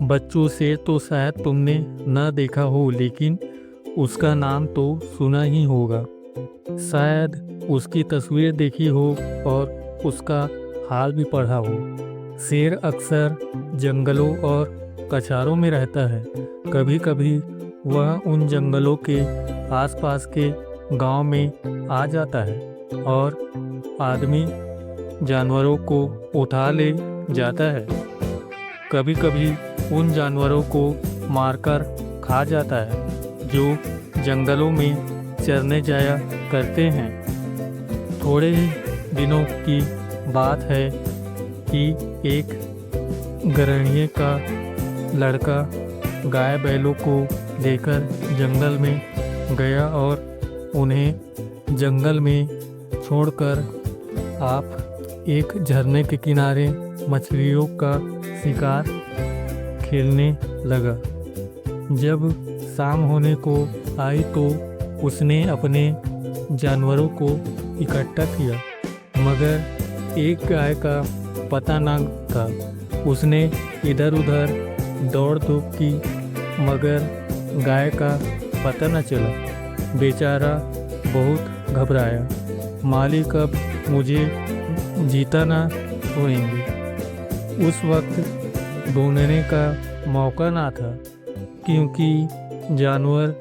बच्चों से तो शायद तुमने न देखा हो, लेकिन उसका नाम तो सुना ही होगा। शायद उसकी तस्वीर देखी हो और उसका हाल भी पढ़ा हो। शेर अक्सर जंगलों और कछारों में रहता है। कभी कभी वह उन जंगलों के आसपास के गांव में आ जाता है और आदमी जानवरों को उठा ले जाता है। कभी कभी उन जानवरों को मारकर खा जाता है जो जंगलों में चरने जाया करते हैं। थोड़े ही दिनों की बात है कि एक गृहिणी का लड़का गाय बैलों को लेकर जंगल में गया और उन्हें जंगल में छोड़कर आप एक झरने के किनारे मछलियों का शिकार खेलने लगा। जब शाम होने को आई तो उसने अपने जानवरों को इकट्ठा किया, मगर एक गाय का पता न था। उसने इधर उधर दौड़ धूप की, मगर गाय का पता न चला। बेचारा बहुत घबराया। मालिक अब मुझे जीता ना छोड़ेंगे। उस वक्त ढूंढने का मौका ना था, क्योंकि जानवर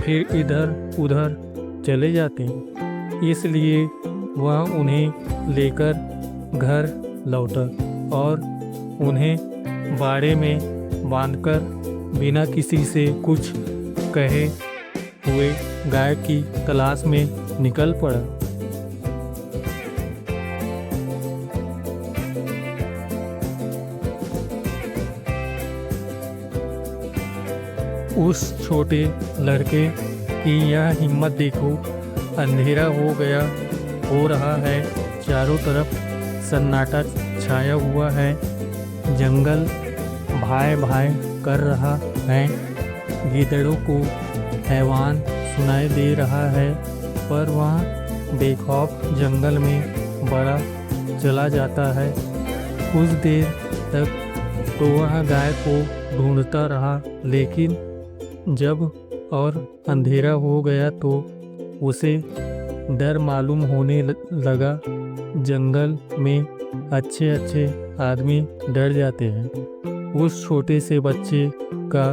फिर इधर उधर चले जाते हैं। इसलिए वह उन्हें लेकर घर लौटा और उन्हें बाड़े में बांधकर बिना किसी से कुछ कहे हुए गाय की तलाश में निकल पड़ा। उस छोटे लड़के की यह हिम्मत देखो। अंधेरा हो रहा है, चारों तरफ सन्नाटा छाया हुआ है, जंगल भाय भाय कर रहा है, गीदड़ों को हैवान सुनाई दे रहा है, पर वह बेखौफ जंगल में बड़ा चला जाता है। कुछ देर तक तो वह गाय को ढूंढता रहा, लेकिन जब और अंधेरा हो गया तो उसे डर मालूम होने लगा। जंगल में अच्छे अच्छे आदमी डर जाते हैं। उस छोटे से बच्चे का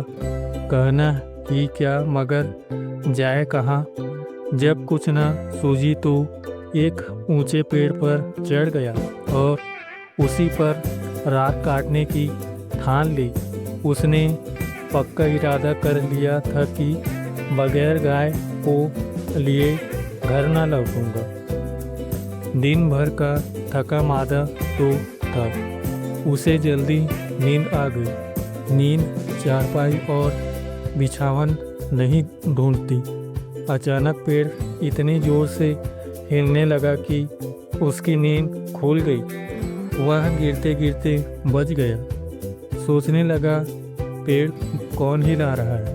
कहना ही क्या, मगर जाए कहाँ। जब कुछ न सूझी तो एक ऊंचे पेड़ पर चढ़ गया और उसी पर रात काटने की ठान ली। उसने पक्का इरादा कर लिया था कि बगैर गाय को लिए घर ना लौटूंगा। दिन भर का थका मादा तो था, उसे जल्दी नींद आ गई। नींद चारपाई और बिछावन नहीं ढूंढती। अचानक पेड़ इतनी जोर से हिलने लगा कि उसकी नींद खुल गई। वह गिरते गिरते बच गया। सोचने लगा, पेड़ कौन हिला रहा है।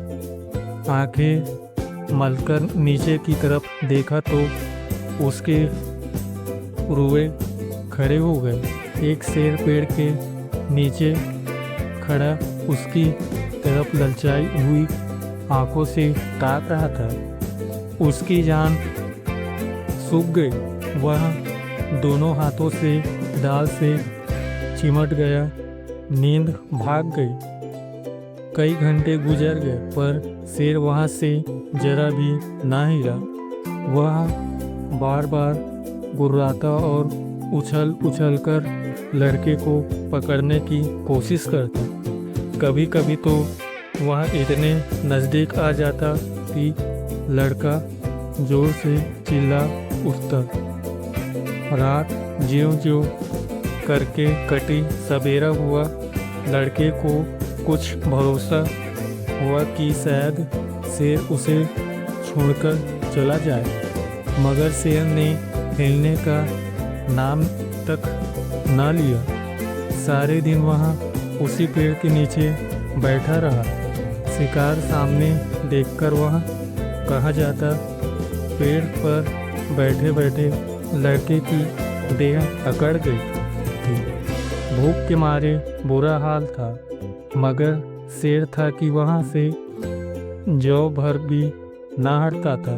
आंखें मलकर नीचे की तरफ देखा तो उसके रुए खड़े हो गए। एक शेर पेड़ के नीचे खड़ा उसकी तरफ ललचाई हुई आंखों से ताक रहा था। उसकी जान सूख गई। वह दोनों हाथों से डाल से चिमट गया। नींद भाग गई। कई घंटे गुजर गए, पर शेर वहाँ से जरा भी ना हिला। वह बार बार गुर्राता और उछल उछल कर लड़के को पकड़ने की कोशिश करता। कभी कभी तो वह इतने नज़दीक आ जाता कि लड़का जोर से चिल्ला उठता। रात ज्यों-ज्यों करके कटी। सवेरा हुआ। लड़के को कुछ भरोसा हुआ कि शायद शेर उसे छोड़कर चला जाए, मगर शेर ने हिलने का नाम तक ना लिया। सारे दिन वहाँ उसी पेड़ के नीचे बैठा रहा। शिकार सामने देखकर वह कहाँ जाता। पेड़ पर बैठे बैठे लड़के की देह अकड़ गई थी। भूख के मारे बुरा हाल था, मगर शेर था कि वहाँ से जौ भर भी ना हटता था।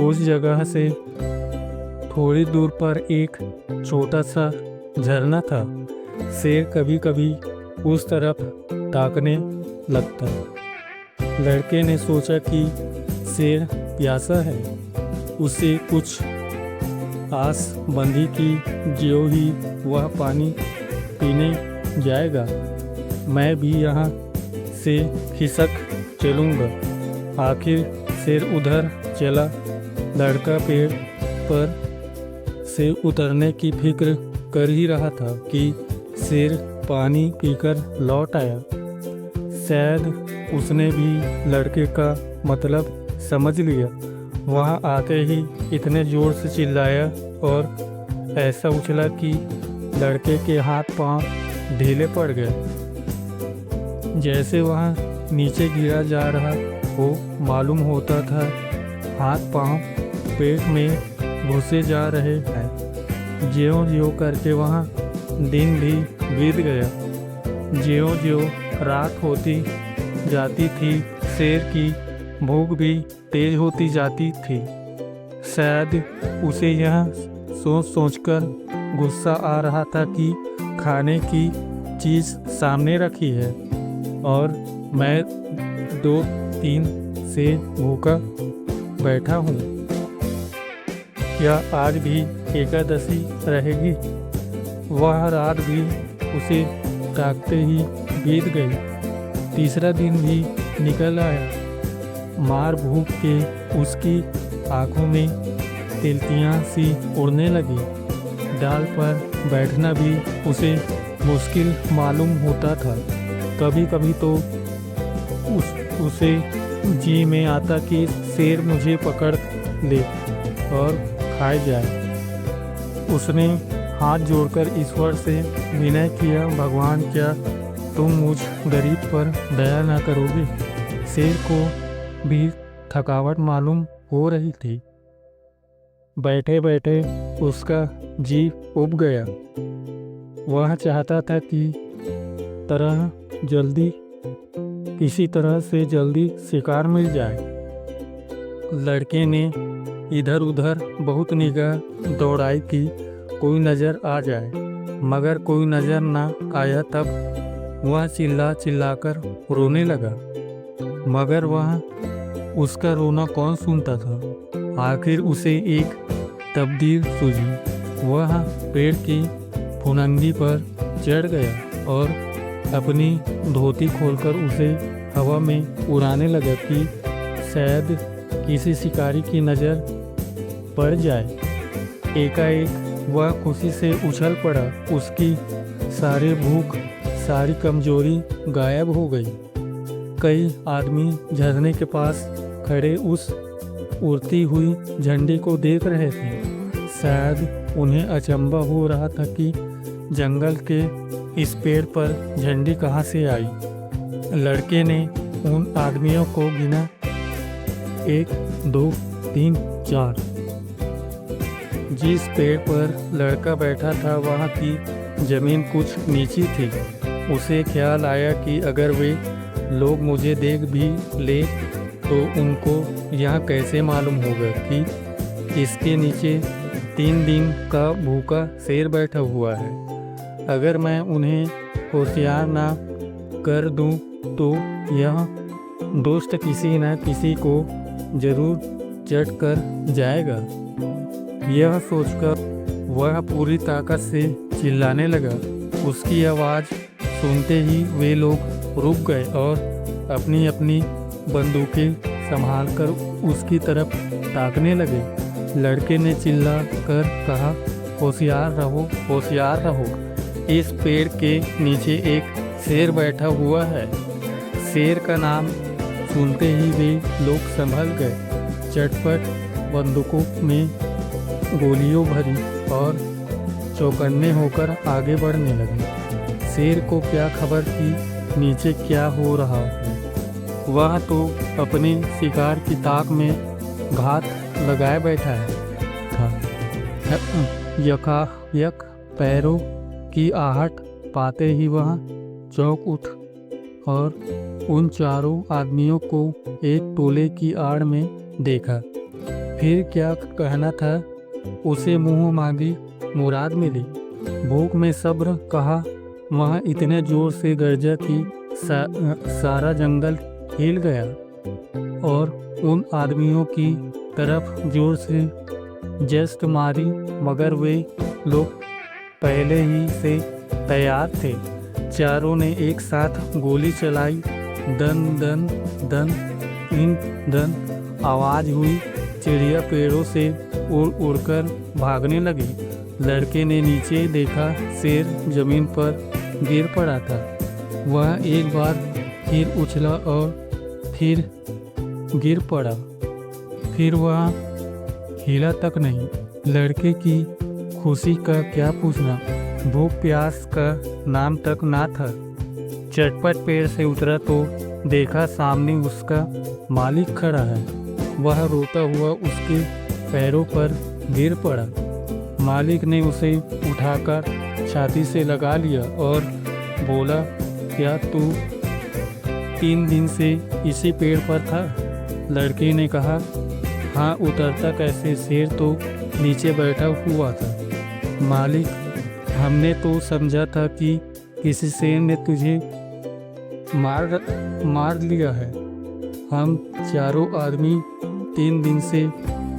उस जगह से थोड़ी दूर पर एक छोटा सा झरना था। शेर कभी कभी उस तरफ ताकने लगता। लड़के ने सोचा कि शेर प्यासा है, उसे कुछ आस बंधी कि जो ही वह पानी पीने जाएगा मैं भी यहाँ से खिसक चलूँगा। आखिर शेर उधर चला। लड़का पेड़ पर से उतरने की फिक्र कर ही रहा था कि शेर पानी पीकर लौट आया। शायद उसने भी लड़के का मतलब समझ लिया। वहाँ आते ही इतने जोर से चिल्लाया और ऐसा उछला कि लड़के के हाथ पांव ढीले पड़ गए। जैसे वहाँ नीचे गिरा जा रहा हो मालूम होता था। हाथ पांव पेट में घुसे जा रहे हैं। ज्यों-ज्यों करके वहाँ दिन भी बीत गया। ज्यों-ज्यों रात होती जाती थी, शेर की भूख भी तेज होती जाती थी। शायद उसे यह सोच सोचकर गुस्सा आ रहा था कि खाने की चीज़ सामने रखी है और मैं 2-3 से भूखा बैठा हूँ। क्या आज भी एकादशी रहेगी? वह रात भी उसे ताकते ही बीत गई। तीसरा दिन भी निकल आया। मार भूख के उसकी आंखों में तिलतियाँ सी उड़ने लगी। डाल पर बैठना भी उसे मुश्किल मालूम होता था। कभी कभी तो उसे जी में आता कि शेर मुझे पकड़ ले और खाए जाए। उसने हाथ जोड़कर ईश्वर से विनय किया, भगवान क्या तुम मुझ गरीब पर दया ना करोगे? शेर को भी थकावट मालूम हो रही थी। बैठे बैठे उसका जी उब गया। वह चाहता था कि किसी तरह से जल्दी शिकार मिल जाए। लड़के ने इधर उधर बहुत निगाह दौड़ाई कि कोई नज़र आ जाए, मगर कोई नज़र ना आया। तब वह चिल्ला चिल्लाकर रोने लगा, मगर वह उसका रोना कौन सुनता था। आखिर उसे एक तब्दील सूझी। वह पेड़ की फुनंगी पर चढ़ गया और अपनी धोती खोलकर उसे हवा में उड़ाने लगा कि शायद किसी शिकारी की नज़र पड़ जाए। एकाएक वह खुशी से उछल पड़ा। उसकी सारी भूख, सारी कमजोरी गायब हो गई। कई आदमी झरने के पास खड़े उस उड़ती हुई झंडी को देख रहे थे। शायद उन्हें अचंभा हो रहा था कि जंगल के इस पेड़ पर झंडी कहाँ से आई। लड़के ने उन आदमियों को गिना, 1 2 3 4। जिस पेड़ पर लड़का बैठा था वहाँ की जमीन कुछ नीची थी। उसे ख्याल आया कि अगर वे लोग मुझे देख भी ले तो उनको यह कैसे मालूम होगा कि इसके नीचे 3 दिन का भूखा शेर बैठा हुआ है। अगर मैं उन्हें होशियार ना कर दूं तो यह दोस्त किसी न किसी को जरूर चट कर जाएगा। यह सोचकर वह पूरी ताकत से चिल्लाने लगा। उसकी आवाज़ सुनते ही वे लोग रुक गए और अपनी अपनी बंदूकें संभालकर उसकी तरफ ताकने लगे। लड़के ने चिल्ला कर कहा, होशियार रहो, होशियार रहो। इस पेड़ के नीचे एक शेर बैठा हुआ है। शेर का नाम सुनते ही वे लोग संभल गए। चटपट बंदूकों में गोलियों भरी और चौकन्ने होकर आगे बढ़ने लगे। शेर को क्या खबर कि नीचे क्या हो रहा है। वह तो अपने शिकार की ताक में घात लगाए बैठा था। यकायक पैरों की आहट पाते ही वह चौंक उठ और उन चारों आदमियों को एक टोले की आड़ में देखा। फिर क्या कहना था, उसे मुंह मांगी मुराद मिली। भूख में सब्र कहा, वह इतने जोर से गरजा कि सारा जंगल हिल गया और उन आदमियों की तरफ जोर से जस्ट मारी, मगर वे लोग पहले ही से तैयार थे। चारों ने एक साथ गोली चलाई। दन दन दन इन दन आवाज हुई। चिड़िया पेड़ों से उड़ उड़कर भागने लगी। लड़के ने नीचे देखा, शेर जमीन पर गिर पड़ा था। वह एक बार फिर उछला और फिर गिर पड़ा। फिर वह हिला तक नहीं। लड़के की खुशी का क्या पूछना, भूख प्यास का नाम तक ना था। चटपट पेड़ से उतरा तो देखा सामने उसका मालिक खड़ा है। वह रोता हुआ उसके पैरों पर गिर पड़ा। मालिक ने उसे उठाकर छाती से लगा लिया और बोला, क्या तू 3 दिन से इसी पेड़ पर था? लड़के ने कहा, हाँ, उतरता कैसे, शेर तो नीचे बैठा हुआ था। मालिक, हमने तो समझा था कि किसी शेर ने तुझे मार लिया है। हम चारों आदमी 3 दिन से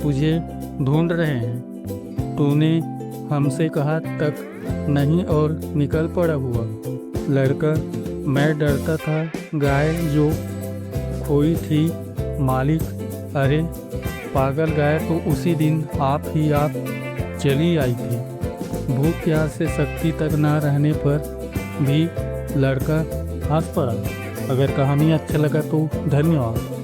तुझे ढूंढ रहे हैं। तूने हमसे कहा तक नहीं और निकल पड़ा हुआ। लड़का, मैं डरता था गाय जो खोई थी। मालिक, अरे पागल, गाय तो उसी दिन आप चली आई थी। भूख प्यास से शक्ति तक ना रहने पर भी लड़का हंस पड़ा। अगर कहानी अच्छा लगा तो धन्यवाद।